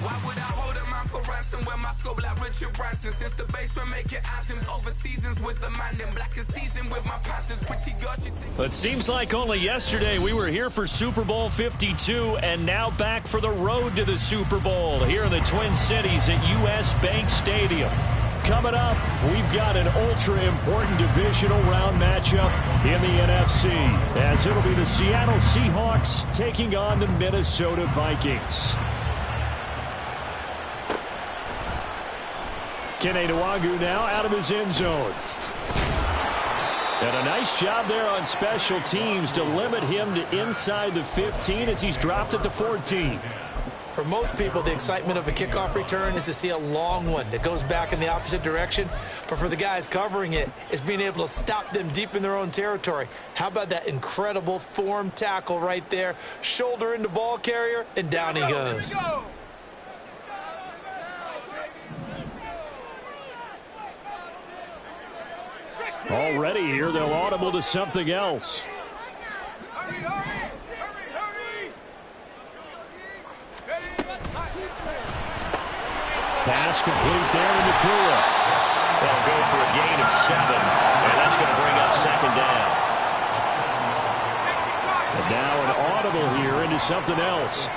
Why would I hold a man for ransom when my scope like Richard Branson? Since the basement making anthems over seasons with the man in black is teasing with my Panthers. Pretty girl, she thinks. But it seems like only yesterday we were here for Super Bowl 52 and now back for the road to the Super Bowl here in the Twin Cities at US Bank Stadium. Coming up, we've got an ultra-important divisional round matchup in the NFC, as it'll be the Seattle Seahawks taking on the Minnesota Vikings. Kene Nwangwu now out of his end zone. And a nice job there on special teams to limit him to inside the 15 as he's dropped at the 14. For most people, the excitement of a kickoff return is to see a long one that goes back in the opposite direction. But for the guys covering it, it's being able to stop them deep in their own territory. How about that incredible form tackle right there? Shoulder into ball carrier, and down he goes. Already here, they'll audible to something else. Pass complete there in the Nakua. They'll go for a gain of 7, and that's going to bring up second down. And now an audible here into something else.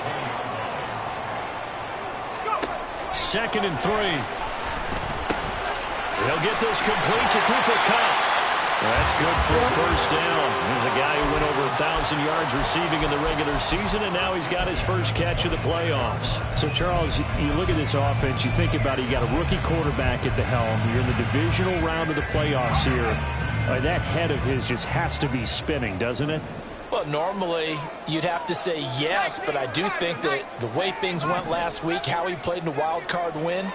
2nd and 3. He'll get this complete to Cooper Kupp. That's good for a first down. Here's a guy who went over 1,000 yards receiving in the regular season, and now he's got his first catch of the playoffs. So, Charles, you look at this offense, you think about it, you got a rookie quarterback at the helm. You're in the divisional round of the playoffs here. That head of his just has to be spinning, doesn't it? Well, normally you'd have to say yes, but I do think that the way things went last week, how he played in the wild card win,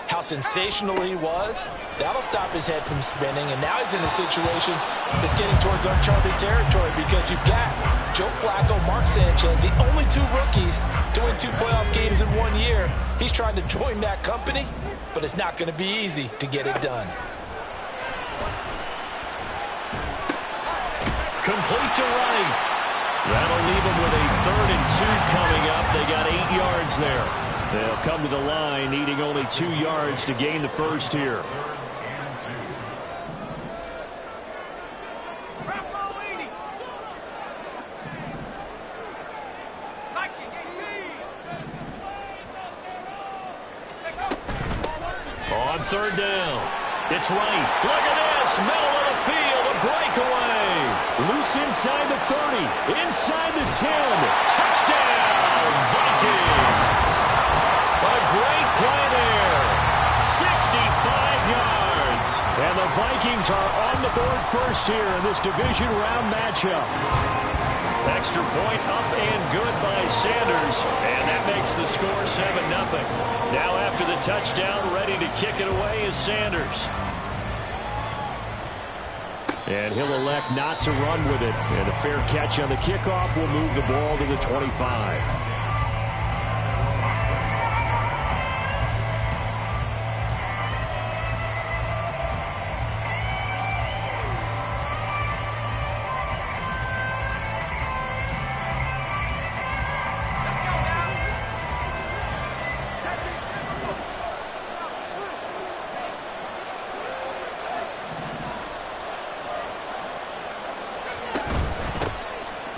how sensational he was, that'll stop his head from spinning. And now he's in a situation that's getting towards uncharted territory because you've got Joe Flacco, Mark Sanchez, the only 2 rookies doing 2 playoff games in 1 year. He's trying to join that company, but it's not going to be easy to get it done. Complete to Wright. That'll leave him with a 3rd and 2 coming up. They got 8 yards there. They'll come to the line, needing only 2 yards to gain the first here. On 3rd down, it's Wright. Look at this, middle of the field, a breakaway. Loose inside the 30, inside the 10. Touchdown, Vikings. A great play there. 65 yards. And the Vikings are on the board first here in this division round matchup. Extra point up and good by Sanders. And that makes the score 7-0. Now after the touchdown, ready to kick it away is Sanders. And he'll elect not to run with it. And a fair catch on the kickoff will move the ball to the 25.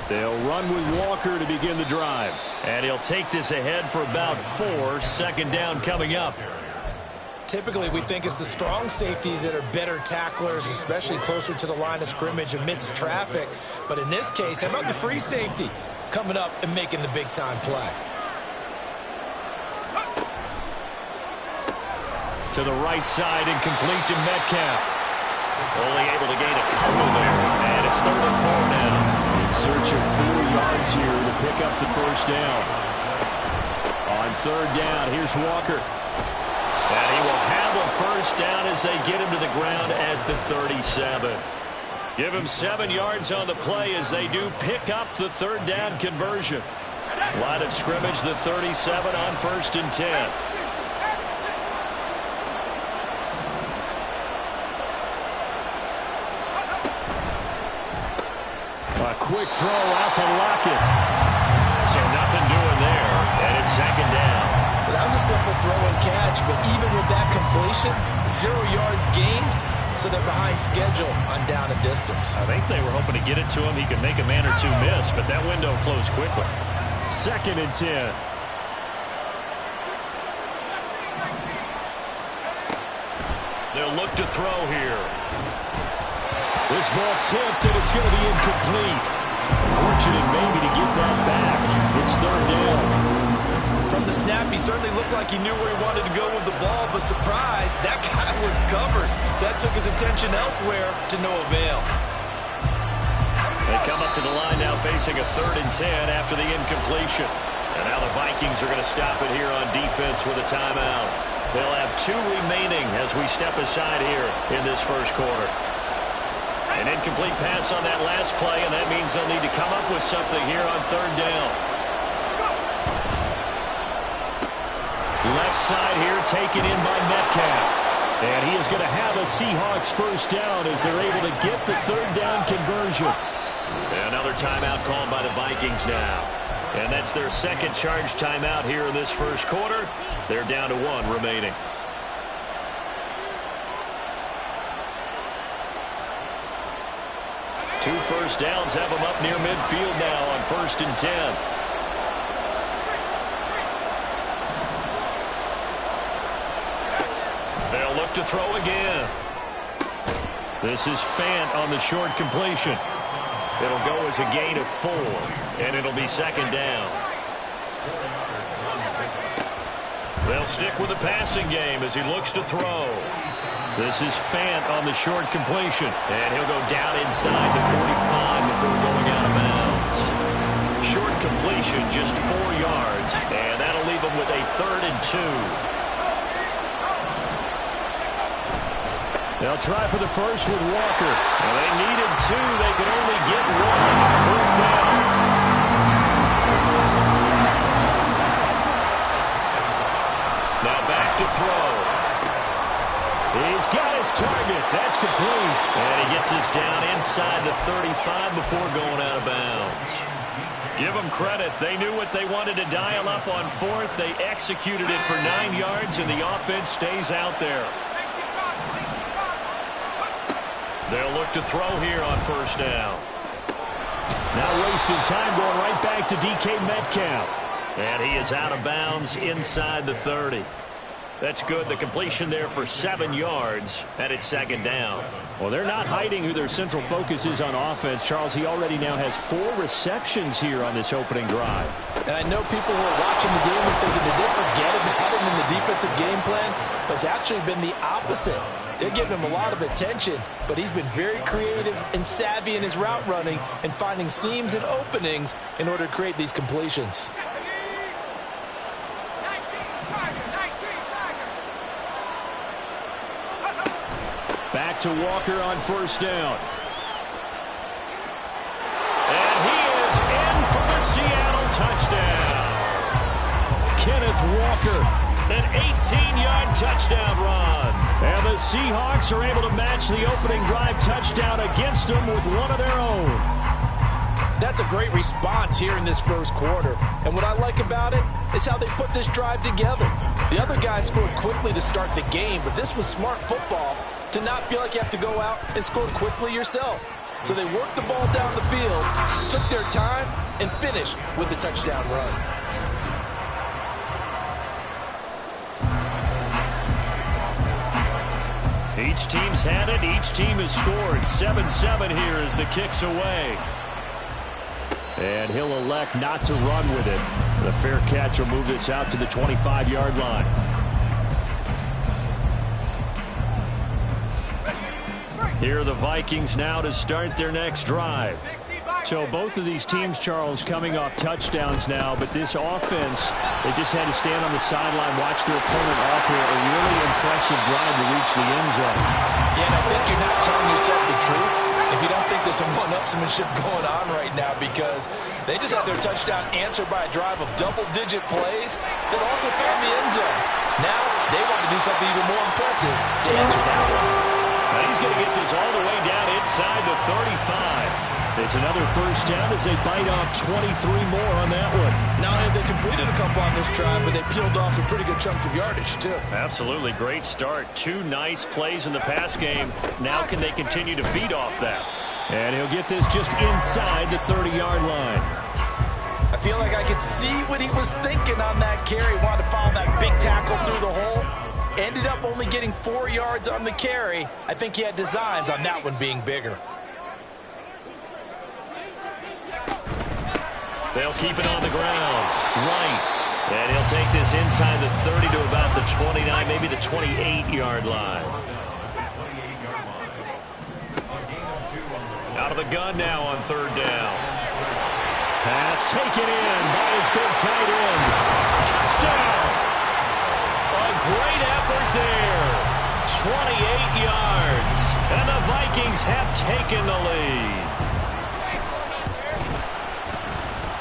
They'll run with Walker to begin the drive. And he'll take this ahead for about 4. 2nd down coming up. Typically, we think it's the strong safeties that are better tacklers, especially closer to the line of scrimmage amidst traffic. But in this case, how about the free safety coming up and making the big-time play? To the right side and complete to Metcalf. Only able to gain a couple there. And it's 3rd and 4 now. In search of 4 yards here to pick up the first down. On 3rd down, here's Walker. And he will have a first down as they get him to the ground at the 37. Give him 7 yards on the play as they do pick up the 3rd down conversion. Line of scrimmage, the 37 on 1st and 10. A quick throw out to Lockett. So nothing doing there, and it's 2nd down. That was simple throw and catch, but even with that completion, 0 yards gained, so they're behind schedule on down and distance. I think they were hoping to get it to him. He could make a man or two miss, but that window closed quickly. 2nd and 10. They'll look to throw here. This ball tipped, and it's going to be incomplete. Fortunate maybe to get that back. It's 3rd down. From the snap, he certainly looked like he knew where he wanted to go with the ball, but surprise, that guy was covered. So that took his attention elsewhere to no avail. They come up to the line now facing a 3rd and 10 after the incompletion. And now the Vikings are going to stop it here on defense with a timeout. They'll have 2 remaining as we step aside here in this first quarter. An incomplete pass on that last play, and that means they'll need to come up with something here on 3rd down. Left side here taken in by Metcalf. And he is going to have a Seahawks first down as they're able to get the 3rd down conversion. And another timeout called by the Vikings now. And that's their 2nd charge timeout here in this first quarter. They're down to 1 remaining. Two first downs have them up near midfield now on 1st and 10. They'll look to throw again. This is Fant on the short completion. It'll go as a gain of 4, and it'll be 2nd down. They'll stick with the passing game as he looks to throw. This is Fant on the short completion, and he'll go down inside the 45 before going out of bounds. Short completion, just 4 yards, and that'll leave him with a 3rd and 2. They'll try for the first with Walker. Well, they needed 2. They could only get 1. 4th down. Now back to throw. He's got his target. That's complete. And he gets us down inside the 35 before going out of bounds. Give them credit. They knew what they wanted to dial up on 4th. They executed it for 9 yards, and the offense stays out there. They'll look to throw here on 1st down. Now wasting time going right back to DK Metcalf. And he is out of bounds inside the 30. That's good. The completion there for 7 yards, and it's 2nd down. Well, they're not hiding who their central focus is on offense. Charles, he already now has 4 receptions here on this opening drive. And I know people who are watching the game are thinking, did they forget about him in the defensive game plan? But it's actually been the opposite. They're giving him a lot of attention, but he's been very creative and savvy in his route running and finding seams and openings in order to create these completions. Back to Walker on 1st down. And he is in for the Seattle touchdown. Kenneth Walker, an 18-yard touchdown run. And the Seahawks are able to match the opening drive touchdown against them with one of their own. That's a great response here in this first quarter. And what I like about it is how they put this drive together. The other guys scored quickly to start the game, but this was smart football to not feel like you have to go out and score quickly yourself. So they worked the ball down the field, took their time, and finished with the touchdown run. Each team's had it. Each team has scored. 7-7 here as the kick's away. And he'll elect not to run with it. The fair catch will move this out to the 25-yard line. Here are the Vikings now to start their next drive. So both of these teams, Charles, coming off touchdowns now, but this offense, they just had to stand on the sideline, watch their opponent offer a really impressive drive to reach the end zone. Yeah, and I think you're not telling yourself the truth if you don't think there's some one-upsmanship going on right now, because they just had their touchdown answered by a drive of double-digit plays that also found the end zone. Now they want to do something even more impressive to answer that one. Now he's going to get this all the way down inside the 35. It's another first down as they bite off 23 more on that one. Not only have they completed a couple on this drive, but they peeled off some pretty good chunks of yardage, too. Absolutely great start. 2 nice plays in the pass game. Now can they continue to feed off that? And he'll get this just inside the 30-yard line. I feel like I could see what he was thinking on that carry. Wanted to follow that big tackle through the hole. Ended up only getting 4 yards on the carry. I think he had designs on that one being bigger. They'll keep it on the ground. Right. And he'll take this inside the 30 to about the 29, maybe the 28-yard line. Out of the gun now on third down. Pass taken in by his big tight end. Touchdown! A great effort there. 28 yards. And the Vikings have taken the lead.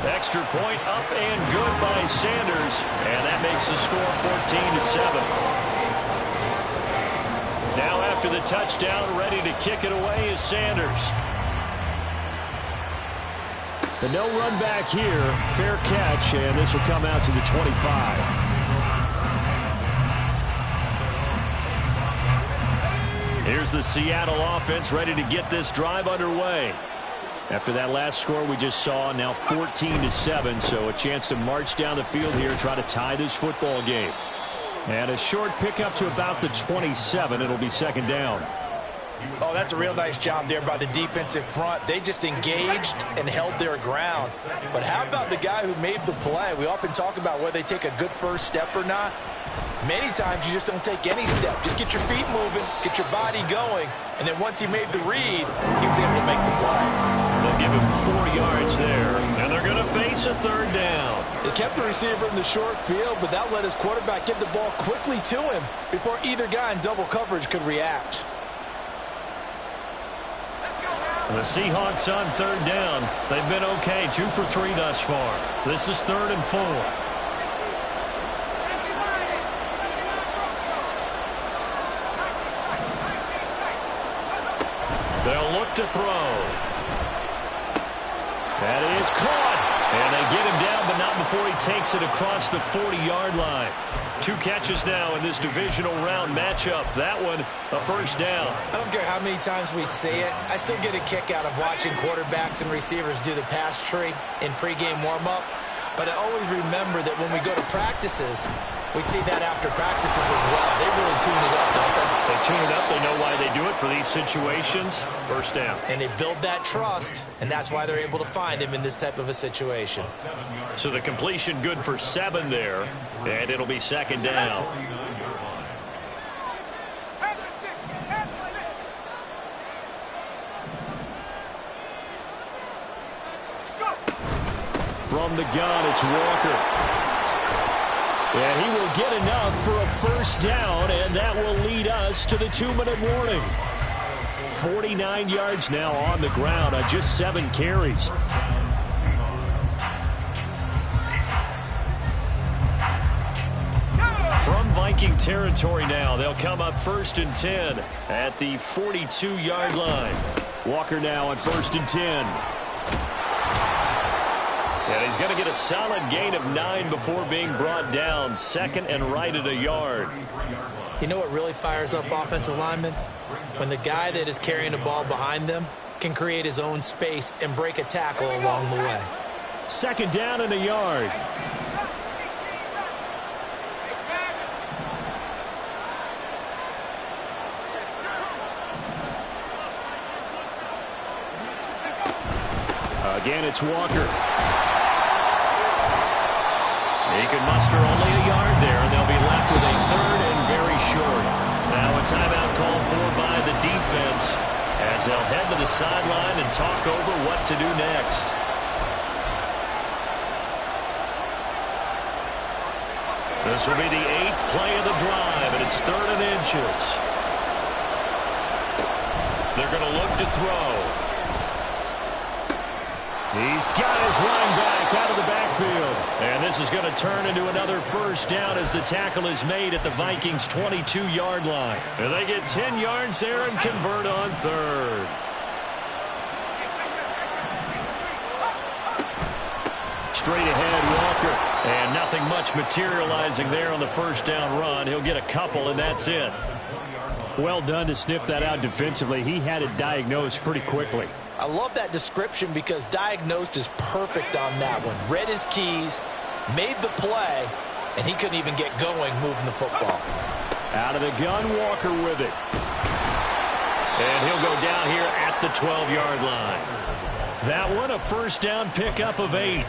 Extra point up and good by Sanders. And that makes the score 14-7. Now after the touchdown, ready to kick it away is Sanders. The no run back here. Fair catch, and this will come out to the 25. Here's the Seattle offense ready to get this drive underway. After that last score we just saw, now 14-7, so a chance to march down the field here, try to tie this football game. And a short pickup to about the 27. It'll be second down. Oh, that's a real nice job there by the defensive front. They just engaged and held their ground. But how about the guy who made the play? We often talk about whether they take a good first step or not. Many times you just don't take any step. Just get your feet moving, get your body going, and then once he made the read, he was able to make the play. They'll give him 4 yards there, and they're going to face a third down. They kept the receiver in the short field, but that let his quarterback get the ball quickly to him before either guy in double coverage could react. The Seahawks on third down. They've been okay, 2 for 3 thus far. This is 3rd and 4. They'll look to throw. That is caught. And they get him down, but not before he takes it across the 40-yard line. 2 catches now in this divisional round matchup. That one, a first down. I don't care how many times we say it. I still get a kick out of watching quarterbacks and receivers do the pass tree in pregame warm-up. But I always remember that when we go to practices, we see that after practices as well. They really tune it up, don't they? They tune it up. They know why they do it for these situations. First down. And they build that trust, and that's why they're able to find him in this type of a situation. So the completion good for 7 there, and it'll be second down. From the gun, it's Walker. And he will get enough for a first down, and that will lead us to the 2-minute warning. 49 yards now on the ground on just 7 carries. From Viking territory now, they'll come up 1st and 10 at the 42-yard line. Walker now on 1st and 10. And he's going to get a solid gain of 9 before being brought down. 2nd and right at a yard. You know what really fires up offensive linemen? When the guy that is carrying the ball behind them can create his own space and break a tackle along the way. 2nd down and a yard. Again, it's Walker. He can muster only a yard there, and they'll be left with a 3rd and very short. Now a timeout called for by the defense as they'll head to the sideline and talk over what to do next. This will be the 8th play of the drive, and it's 3rd and inches. They're going to look to throw. He's got his line back out of the backfield. And this is going to turn into another first down as the tackle is made at the Vikings' 22-yard line. And they get 10 yards there and convert on 3rd. straight ahead, Walker. And nothing much materializing there on the first down run. He'll get a couple, and that's it. Well done to sniff that out defensively. He had it diagnosed pretty quickly. I love that description because diagnosed is perfect on that one. Read his keys, made the play, and he couldn't even get going moving the football. Out of the gun, Walker with it. And he'll go down here at the 12-yard line. That one, a first down pickup of 8.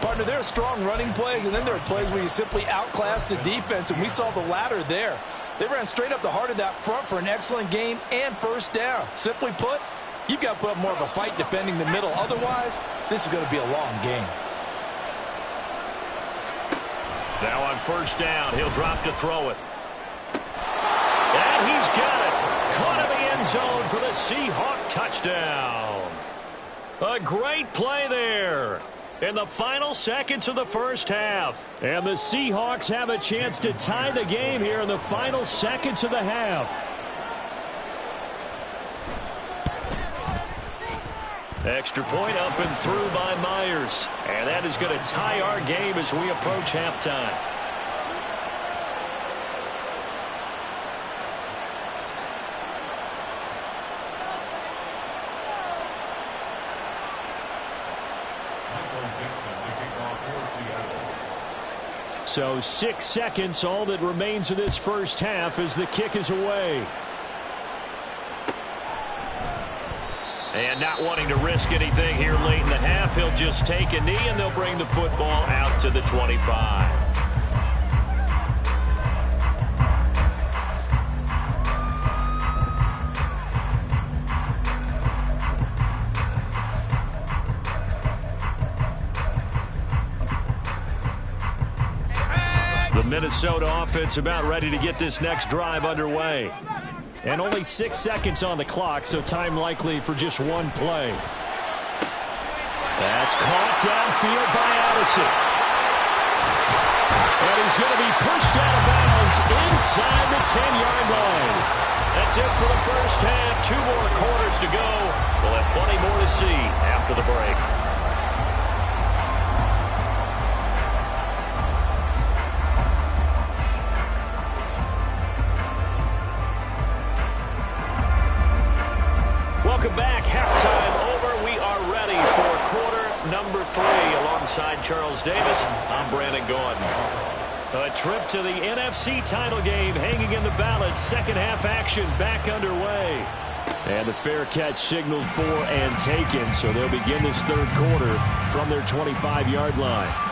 Partner, there are strong running plays, and then there are plays where you simply outclass the defense, and we saw the latter there. They ran straight up the heart of that front for an excellent gain and first down. Simply put, you've got to put up more of a fight defending the middle. Otherwise, this is going to be a long game. Now on first down, he'll drop to throw it. And he's got it. Caught in the end zone for the Seahawk touchdown. A great play there in the final seconds of the first half. And the Seahawks have a chance to tie the game here in the final seconds of the half. Extra point up and through by Myers. And that is going to tie our game as we approach halftime. So 6 seconds, all that remains of this first half as the kick is away. And not wanting to risk anything here late in the half, he'll just take a knee and they'll bring the football out to the 25. The Minnesota offense about ready to get this next drive underway. And only 6 seconds on the clock, so time likely for just one play. That's caught downfield by Addison. And he's going to be pushed out of bounds inside the 10-yard line. That's it for the first half. 2 more quarters to go. We'll have plenty more to see after the break. Welcome back. Halftime over. We are ready for quarter number 3. Alongside Charles Davis, I'm Brandon Gordon. A trip to the NFC title game hanging in the balance. Second half action back underway. And a fair catch signaled for and taken, so they'll begin this third quarter from their 25-yard line.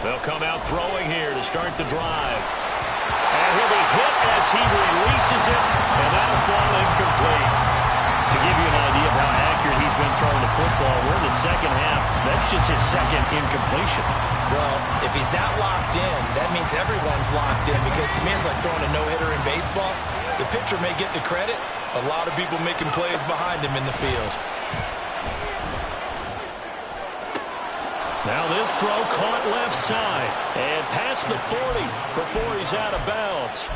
They'll come out throwing here to start the drive. And he'll be hit as he releases it, and that'll fall incomplete. To give you an idea of how accurate he's been throwing the football, we're in the second half. That's just his second incompletion. Well, if he's not locked in, that means everyone's locked in, because to me it's like throwing a no-hitter in baseball. The pitcher may get the credit. A lot of people making plays behind him in the field. Now this throw caught left side and past the 40 before he's out of bounds.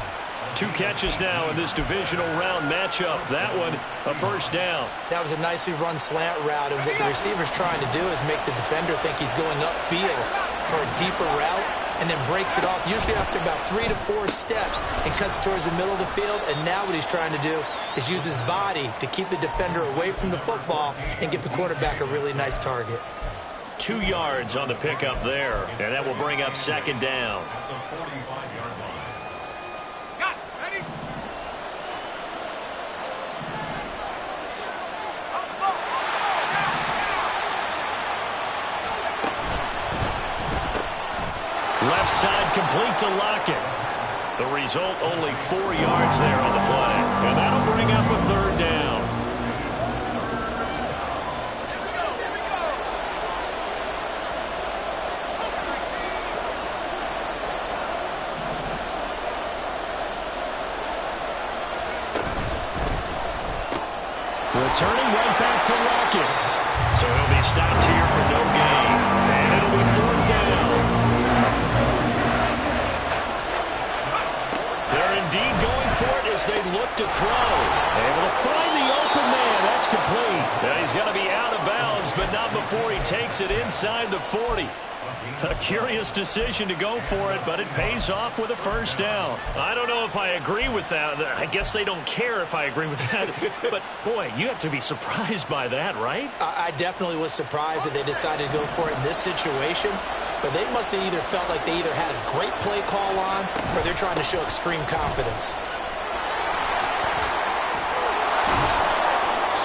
2 catches now in this divisional round matchup. That one, a first down. That was a nicely run slant route, and what the receiver's trying to do is make the defender think he's going upfield for a deeper route, and then breaks it off, usually after about 3 to 4 steps, and cuts towards the middle of the field. And now what he's trying to do is use his body to keep the defender away from the football and give the quarterback a really nice target. 2 yards on the pickup there, and that will bring up second down. Left side complete to Lockett. The result, only 4 yards there on the play, and that'll bring up a third down. Returning right back to Lockett. So he'll be stopped here for no gain. And it'll be 4th down. They're indeed going for it as they look to throw. Able to find the open man. That's complete. Now he's going to be out of bounds, but not before he takes it inside the 40. A curious decision to go for it, but it pays off with a 1st down. I don't know if I agree with that. I guess they don't care if I agree with that. But, boy, you have to be surprised by that, right? I definitely was surprised that they decided to go for it in this situation. But they must have either felt like they either had a great play call on or they're trying to show extreme confidence.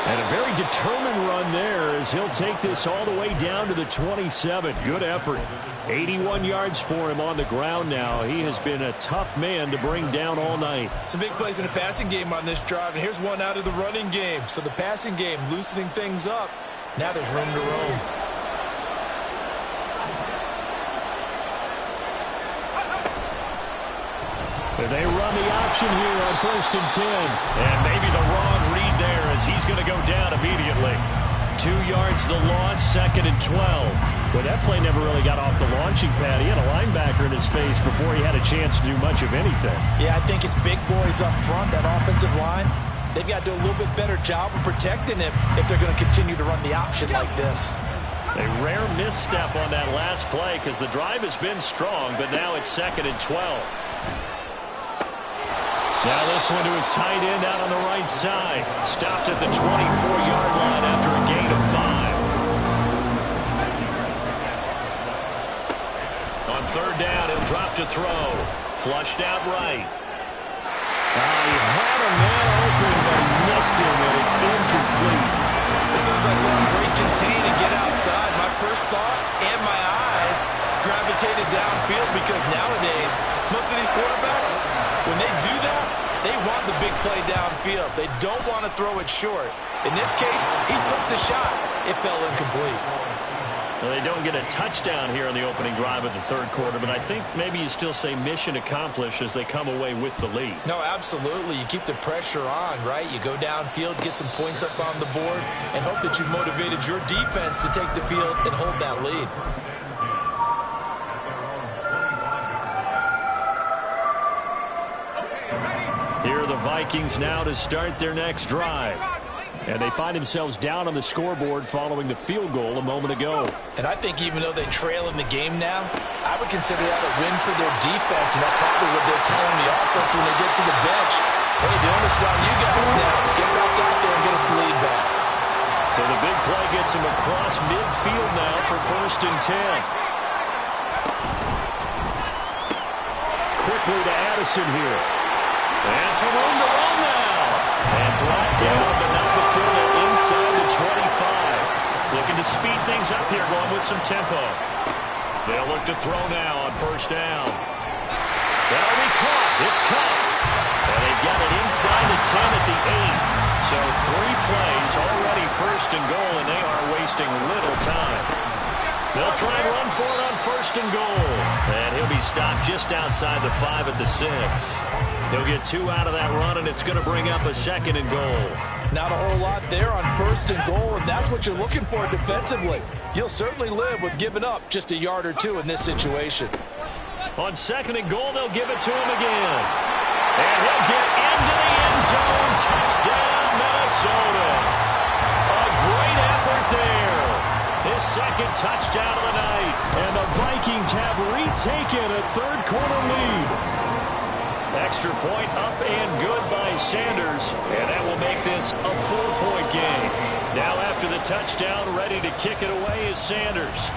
And a very determined run there as he'll take this all the way down to the 27. Good effort. 81 yards for him on the ground now. He has been a tough man to bring down all night. Some big plays in the passing game on this drive, and here's one out of the running game. So the passing game loosening things up. Now there's room to roam. They run the option here on 1st and 10. And maybe the wrong read there as he's going to go down immediately. 2 yards the loss, 2nd and 12. Well, that play never really got off the launching pad. He had a linebacker in his face before he had a chance to do much of anything. Yeah, I think it's big boys up front, that offensive line. They've got to do a little bit better job of protecting him if they're going to continue to run the option like this. A rare misstep on that last play because the drive has been strong, but now it's 2nd and 12. Now this one to his tight end out on the right side. Stopped at the 24-yard line after a gain of 5. On 3rd down, he'll drop to throw. Flushed out right. He had a man open, but he missed him, and it's incomplete. As soon as I saw him break contain and get outside, my first thought and my eyes gravitated downfield because nowadays, most of these quarterbacks, when they do that, they want the big play downfield. They don't want to throw it short. In this case, he took the shot. It fell incomplete. Well, they don't get a touchdown here in the opening drive of the 3rd quarter, but I think maybe you still say mission accomplished as they come away with the lead. No, absolutely. You keep the pressure on, right? You go downfield, get some points up on the board, and hope that you've motivated your defense to take the field and hold that lead. Here are the Vikings now to start their next drive. And they find themselves down on the scoreboard following the field goal a moment ago. And I think even though they trail in the game now, I would consider that a win for their defense, and that's probably what they're telling the offense when they get to the bench. Hey, the onus is on you guys now. Get back out there and get us the lead back. So the big play gets him across midfield now for 1st and 10. Quickly to Addison here. And some room to run now. And brought down, but not before they're inside the 25. Looking to speed things up here, going with some tempo. They'll look to throw now on 1st down. That'll be caught. It's caught. And they've got it inside the 10 at the 8. So 3 plays, already 1st and goal, and they are wasting little time. They'll try and run for it on 1st and goal. And he'll be stopped just outside the 5 at the 6. He'll get 2 out of that run, and it's going to bring up a 2nd and goal. Not a whole lot there on 1st and goal, and that's what you're looking for defensively. You'll certainly live with giving up just a yard or 2 in this situation. On 2nd and goal, they'll give it to him again. And he'll get into the end zone. Touchdown, Minnesota. A great effort there. His 2nd touchdown of the night. And the Vikings have retaken a 3rd quarter lead. Extra point up and good by Sanders. And that will make this a 4-point game. Now after the touchdown, ready to kick it away is Sanders.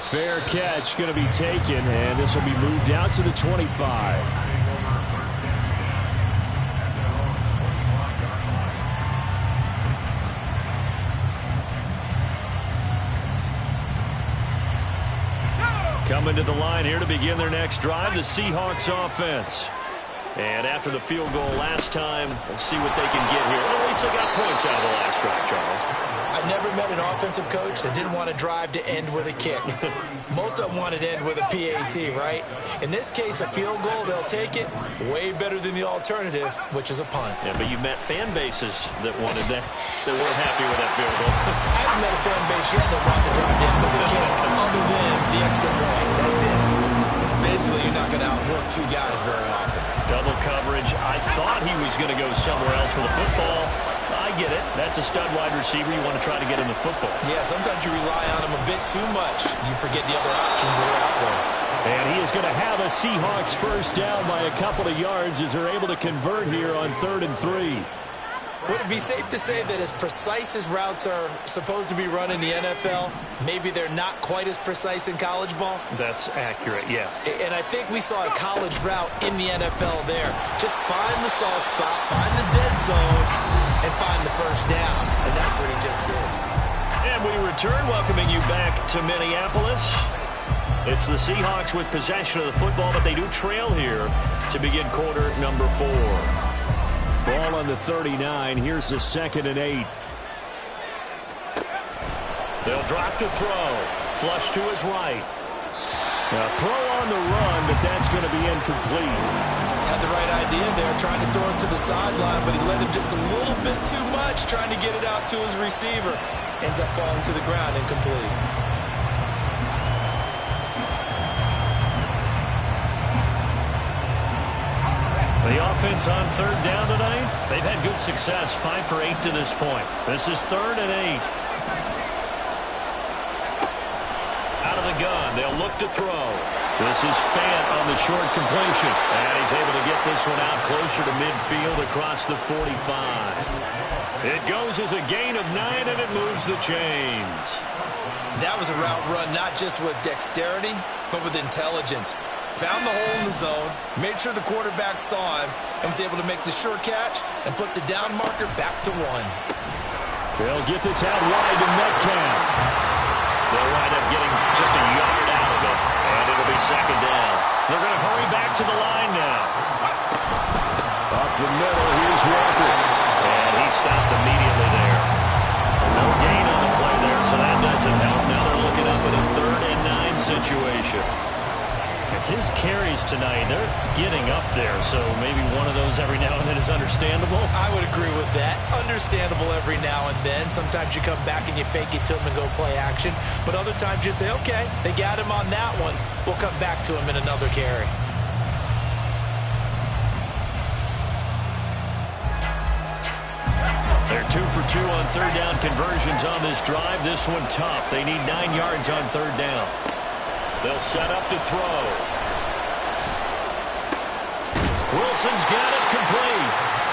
Fair catch going to be taken, and this will be moved out to the 25. Coming to the line here to begin their next drive, the Seahawks offense. And after the field goal last time, we'll see what they can get here. Well, at least they got points out of the last drive, Charles. I never met an offensive coach that didn't want to drive to end with a kick. Most of them wanted to end with a PAT, right? In this case, a field goal, they'll take it. Way better than the alternative, which is a punt. Yeah, but you've met fan bases that wanted that, that weren't happy with that field goal. I haven't met a fan base yet that wants to drive to end with a kick, other than the extra point. That's it. Basically, you're not going to outwork two guys very often. Double coverage. I thought he was going to go somewhere else for the football. I get it. That's a stud wide receiver. You want to try to get him the football. Yeah, sometimes you rely on him a bit too much. You forget the other options that are out there. And he is going to have a Seahawks first down by a couple of yards as they're able to convert here on 3rd and 3. Would it be safe to say that as precise as routes are supposed to be run in the NFL, maybe they're not quite as precise in college ball? That's accurate, yeah. And I think we saw a college route in the NFL there. Just find the soft spot, find the dead zone, and find the first down. And that's what he just did. And we return, welcoming you back to Minneapolis. It's the Seahawks with possession of the football, but they do trail here to begin quarter number 4. Ball on the 39. Here's the 2nd and 8. They'll drop to throw. Flush to his right. A throw on the run, but that's going to be incomplete. Had the right idea there, trying to throw it to the sideline, but he let him just a little bit too much, trying to get it out to his receiver. Ends up falling to the ground, incomplete. The offense on 3rd down tonight, they've had good success, 5 for 8 to this point. This is 3rd and 8. Out of the gun, they'll look to throw. This is Fant on the short completion. And he's able to get this one out closer to midfield across the 45. It goes as a gain of 9, and it moves the chains. That was a route run not just with dexterity, but with intelligence. Found the hole in the zone, made sure the quarterback saw him, and was able to make the sure catch and flip the down marker back to 1. They'll get this out wide to Metcalf. They'll wind up getting just a yard out of it, and it'll be 2nd down. They're going to hurry back to the line now. Up the middle, here's Walker. And he stopped immediately there. No gain on the play there, so that doesn't help. Now they're looking up at a 3rd and 9 situation. His carries tonight, they're getting up there, so maybe one of those every now and then is understandable. I would agree with that. Understandable every now and then. Sometimes you come back and you fake it to him and go play action. But other times you say, okay, they got him on that one. We'll come back to him in another carry. They're 2 for 2 on 3rd down conversions on this drive. This one tough. They need 9 yards on 3rd down. They'll set up to throw. Wilson's got it complete.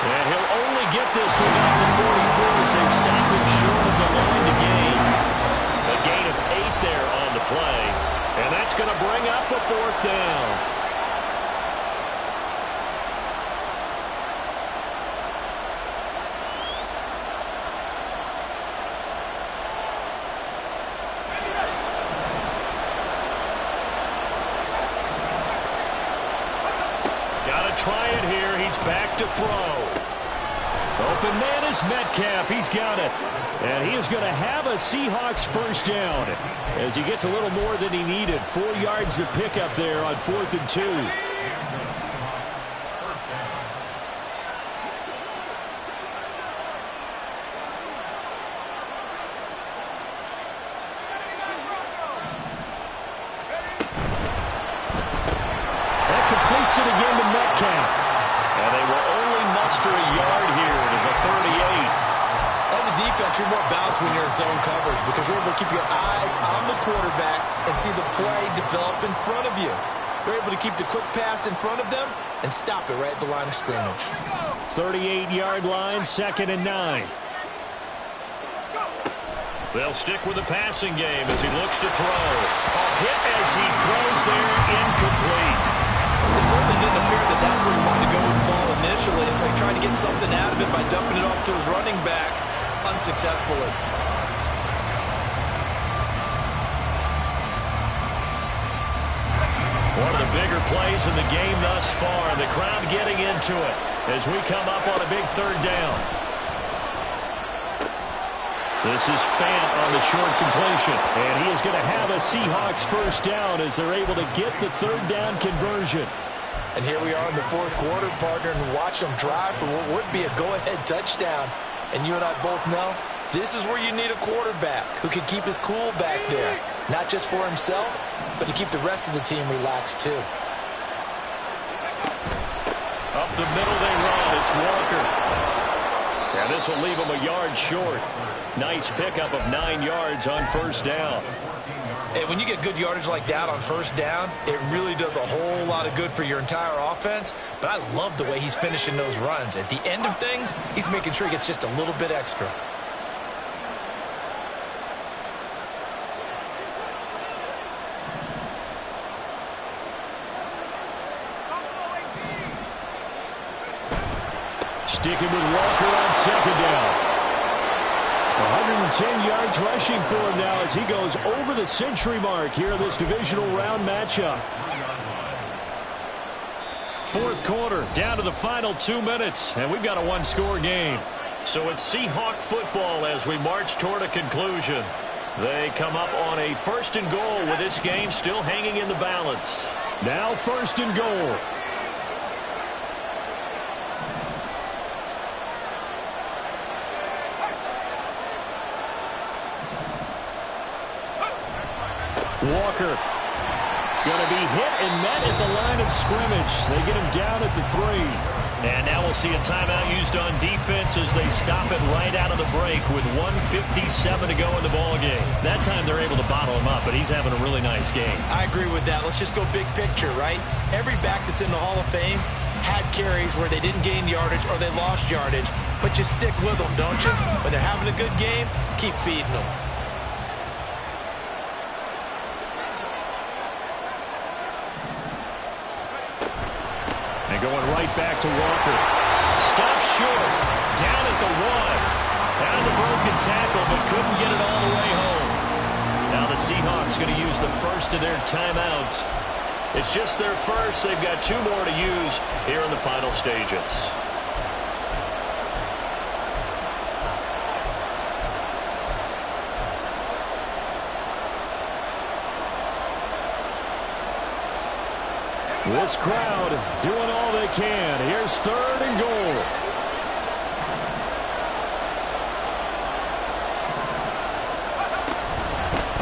And he'll only get this to about the 44 as they stop him short of the line to gain. A gain of 8 there on the play. And that's going to bring up a 4th down. Try it here. He's back to throw. Open man is Metcalf. He's got it. And he is going to have a Seahawks first down as he gets a little more than he needed. 4 yards to pick up there on 4th and 2. It again to Metcalf. And they will only muster a yard here to the 38. As a defense, you're more balanced when you're in zone coverage because you're able to keep your eyes on the quarterback and see the play develop in front of you. You're able to keep the quick pass in front of them and stop it right at the line of scrimmage. 38-yard line, 2nd and 9. They'll stick with the passing game as he looks to throw. A hit as he throws there, incomplete. It certainly didn't appear that that's where he wanted to go with the ball initially, so he tried to get something out of it by dumping it off to his running back unsuccessfully. One of the bigger plays in the game thus far. The crowd getting into it as we come up on a big third down. This is Fant on the short completion. And he is going to have a Seahawks first down as they're able to get the third down conversion. And here we are in the fourth quarter, partner, and watch them drive for what would be a go-ahead touchdown. And you and I both know this is where you need a quarterback who can keep his cool back there. Not just for himself, but to keep the rest of the team relaxed too. Up the middle they run. It's Walker. And this will leave him a yard short. Nice pickup of 9 yards on first down. And when you get good yardage like that on first down, it really does a whole lot of good for your entire offense. But I love the way he's finishing those runs. At the end of things, he's making sure he gets just a little bit extra. Sticking with Walker on second down. 110 yards rushing for him now as he goes over the century mark here in this divisional round matchup. Fourth quarter, down to the final 2 minutes, and we've got a one-score game. So it's Seahawk football as we march toward a conclusion. They come up on a first and goal with this game still hanging in the balance. Now first and goal. Walker going to be hit and met at the line of scrimmage. They get him down at the 3. And now we'll see a timeout used on defense as they stop it right out of the break with 1:57 to go in the ballgame. That time they're able to bottle him up, but he's having a really nice game. I agree with that. Let's just go big picture, right? Every back that's in the Hall of Fame had carries where they didn't gain yardage or they lost yardage, but you stick with them, don't you? When they're having a good game, keep feeding them. And going right back to Walker. Stopped short. Down at the 1. Found a broken tackle, but couldn't get it all the way home. Now the Seahawks going to use the first of their timeouts. It's just their first. They've got 2 more to use here in the final stages. This crowd doing all they can. Here's third and goal.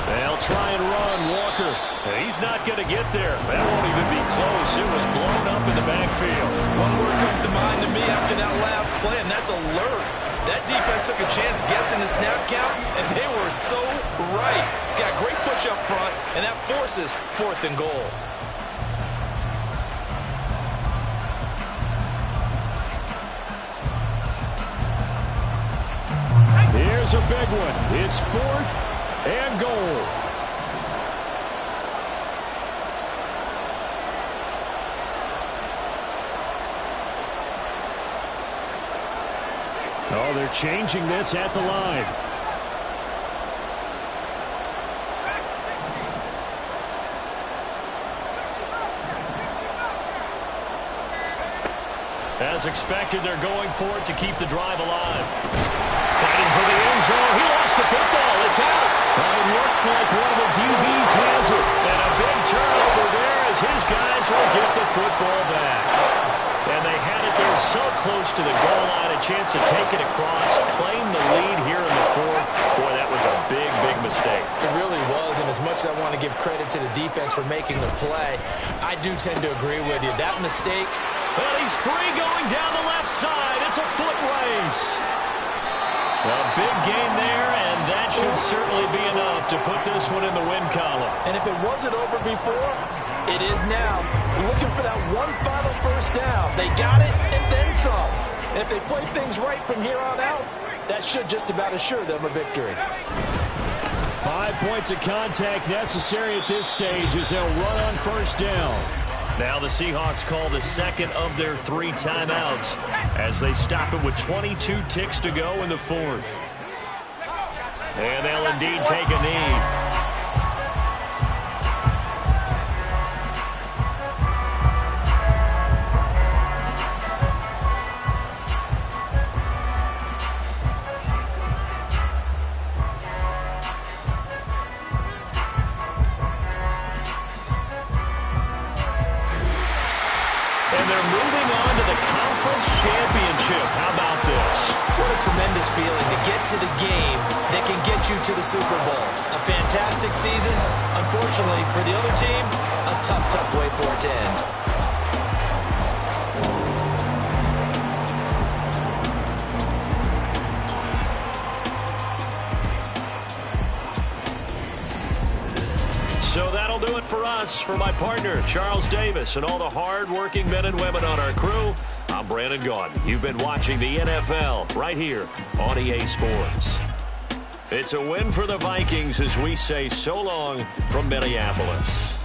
They'll try and run Walker. He's not going to get there. That won't even be close. It was blown up in the backfield. One word comes to mind to me after that last play, and that's alert. That defense took a chance guessing the snap count, and they were so right. Got great push up front, and that forces fourth and goal. Here's a big one. It's fourth and goal. Oh, they're changing this at the line. As expected, they're going for it to keep the drive alive. Fighting for the end zone. He lost the football. It's out. It looks like one of the DBs has it. And a big turnover there as his guys will get the football back. And they had it there so close to the goal line. A chance to take it across, claim the lead here in the fourth. Boy, that was a big, big mistake. It really was, and as much as I want to give credit to the defense for making the play, I do tend to agree with you. That mistake... Well, he's free going down the left side. It's a foot race. A big gain there, and that should certainly be enough to put this one in the win column. And if it wasn't over before, it is now. Looking for that one final first down. They got it, and then some. And if they play things right from here on out, that should just about assure them a victory. 5 points of contact necessary at this stage as they'll run on first down. Now the Seahawks call the second of their 3 timeouts as they stop it with 22 ticks to go in the fourth. And they'll indeed take a knee. and they're moving on to the conference championship. How about this? What a tremendous feeling to get to the game that can get you to the Super Bowl. A fantastic season. Unfortunately, for the other team, a tough, tough way for it to end. So that'll do it for us. For my partner, Charles Davis, and all the hard-working men and women on our crew, I'm Brandon Gaudin. You've been watching the NFL right here on EA Sports. It's a win for the Vikings as we say so long from Minneapolis.